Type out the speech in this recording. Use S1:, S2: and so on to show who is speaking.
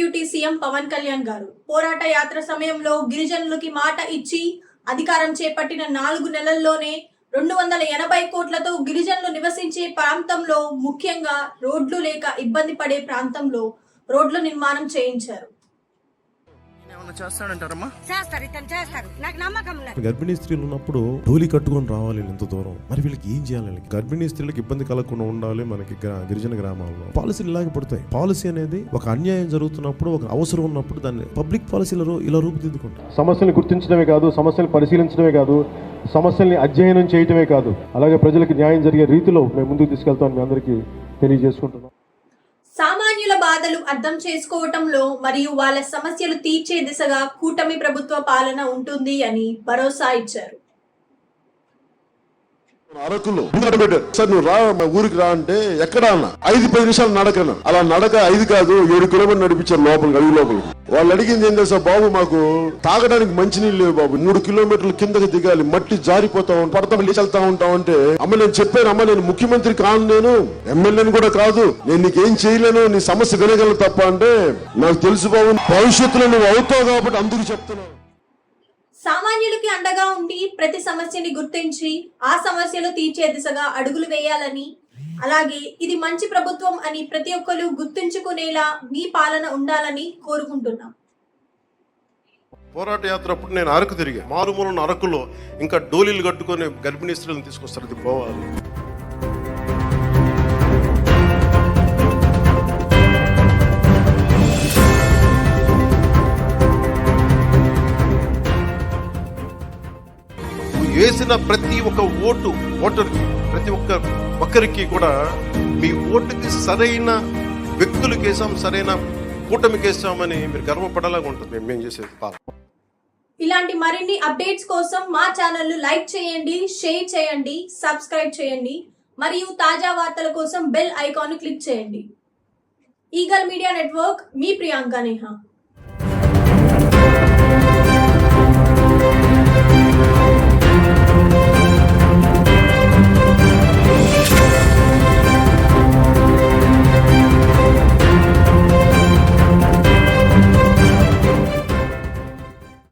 S1: Deputy CM Pawan Kalyan గారు పోరాట యాత్ర సమయంలో గిరిజనులకి మాట ఇచ్చి అధికారం చేపట్టిన 4 నెలల్లోనే 280 కోట్లతో గిరిజనులు నివసించే ప్రాంతంలో ముఖ్యంగా రోడ్లు లేక ఇబ్బంది పడే ప్రాంతంలో రోడ్ల నిర్మాణం చేయించారు.
S2: గర్భిణీ స్త్రీలు ఉన్నప్పుడు డోలి కట్టుకొని రావాలి ఇంత దూరం, మరి వీళ్ళకి ఏం చేయాలి? గర్భిణీ స్త్రీలకు ఇబ్బంది కలగకుండా ఉండాలి మనకి గిరిజన గ్రామాల్లో. పాలసీలు ఇలాగే పడతాయి. పాలసీ అనేది ఒక అన్యాయం జరుగుతున్నప్పుడు, ఒక అవసరం ఉన్నప్పుడు దాన్ని పబ్లిక్ పాలసీలలో ఇలా రూపుదిద్దుకుంటాం.
S3: సమస్యలు గుర్తించడమే కాదు, సమస్యలు పరిశీలించడమే కాదు, సమస్యల్ని అధ్యయనం చేయడమే కాదు, అలాగే ప్రజలకు న్యాయం జరిగే రీతిలో మేము ముందుకు తీసుకెళ్తామని మీ అందరికీ తెలియజేసుకుంటున్నాం.
S1: సామాన్యుల బాధలు అర్థం చేసుకోవటంలో మరియు వాళ్ళ సమస్యలు తీర్చే దిశగా కూటమి ప్రభుత్వ పాలన ఉంటుంది అని భరోసా ఇచ్చారు.
S4: అరకులో సార్ నువ్వు రా మా ఊరికి రా అంటే ఎక్కడ అన్న 5-10 నిమిషాలు నడకను. అలా నడక 5 కాదు 7 కిలోమీటర్లు నడిపించారు లోపలికి, అడుగు లోపలికి. వాళ్ళు అడిగింది ఏం తెలుసా, బాబు మాకు తాగడానికి మంచినీళ్ళు లేవు బాబు, 3 కిలోమీటర్లు కిందకి దిగాలి, మట్టి జారిపోతా పడతాం వెళ్తా ఉంటాం అంటే, అమ్మ నేను చెప్పాను, అమ్మ నేను ముఖ్యమంత్రి కాను, నేను ఎమ్మెల్యేని కూడా కాదు, నేను నీకేం చేయలేను, నీ సమస్య వినగలను తప్ప అంటే, నాకు తెలుసు బాబు భవిష్యత్తులో నువ్వు అవుతావు కాబట్టి అందుకు చెప్తున్నావు.
S1: సామాన్యులకి అండగా ఉండి ప్రతి సమస్యని గుర్తించి ఆ సమస్యలు తీర్చే దిశగా అడుగులు వేయాలని, అలాగే ఇది మంచి ప్రభుత్వం అని ప్రతి ఒక్కరు గుర్తించుకునేలా మీ పాలన ఉండాలని కోరుకుంటున్నాం.
S4: పోరాట యాత్ర అప్పుడు నేను అరకు తిరిగా, మారుమూలన్న అరకులో ఇంకా డోలీలు కట్టుకొని గర్భిణీ స్త్రీలను తీసుకొస్తారు, అది పోవాలి. వేసిన ప్రతి ఒక్క ఓటర్కి, ప్రతి ఒక్కరికి కూడా మీ ఓటుకి సరైన వ్యక్తులకు వేసాం, సరైన కూటమికి వేసామని మీరు గర్వపడేలాగా ఉంటుంది మేము చేసేది పాలన.
S1: ఇలాంటి మరిన్ని అప్డేట్స్ కోసం మా ఛానల్ లైక్ చేయండి, షేర్ చేయండి, సబ్స్క్రైబ్ చేయండి మరియు తాజా వార్తల కోసం బెల్ ఐకాన్ క్లిక్ చేయండి. ఈగల్ మీడియా నెట్వర్క్, మీ ప్రియాంక నేహా.